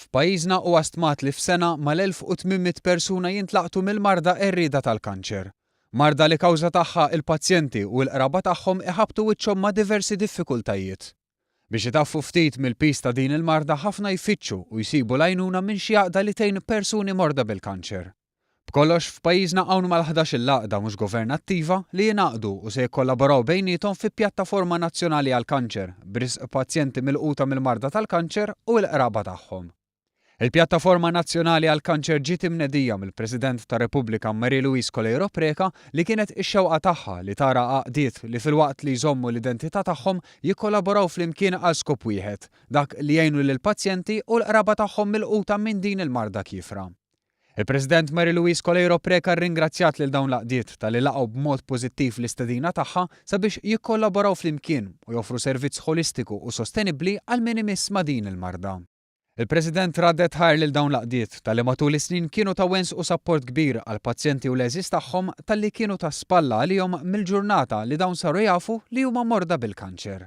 F'pajjiżna huwa stmat li f'sena mal-1800 persuna jintlaqtu mill-marda errida tal-kanċer. Marda li kawża tagħha il-pazjenti u l-qraba tagħhom iħabtu wiċċhom ma' diversi diffikultajiet. Biex itaffu ftit mill-pis ta' din il-marda ħafna jfittxu u jsibu l-għajnuna minn xi għaqda li tgħin persuni morda bil-kanċer. B'kollox f'pajjiżna hawn mal-11 il-għaqda mhux governattiva li jingħaqdu u se jikkollaboraw bejniethom fi pjattaforma nazzjonali għall-kanċer b'risq pazjenti milquta mill-marda tal-kanċer u l-qraba tagħhom. Il-Pjattaforma Nazzjonali għall-Kanċer ġiet imnedija mill-President tar-Repubblika Marie-Louise Colero Preca li kienet ix-xewqa tagħha li tara għaqdiet li filwaqt li jżommu l-identità tagħhom jikkollaboraw flimkien għal skop wieħed, dak li jgħinu lill-pazjenti u l-qraba tagħhom milquta minn din il-marda kifra. Il-President Marie-Louise Colero Preca rringrazzjat lil dawn l-għaqdiet tal-li laqgħu b'mod pożittiv l-istedina tagħha sabiex jikkollaboraw flimkien u joffru servizz holistiku u sostenibbli għal min imiss ma' din il-marda. Il-President raddet ħajr lil dawn l-għaqdiet tal-li matul is-snin kienu ta' wens u support kbir għal pazjenti u l-eżis tagħhom tal-li kienu ta' spalla għalihom mill-ġurnata li dawn saru jafu li huma morda bil-kanċer.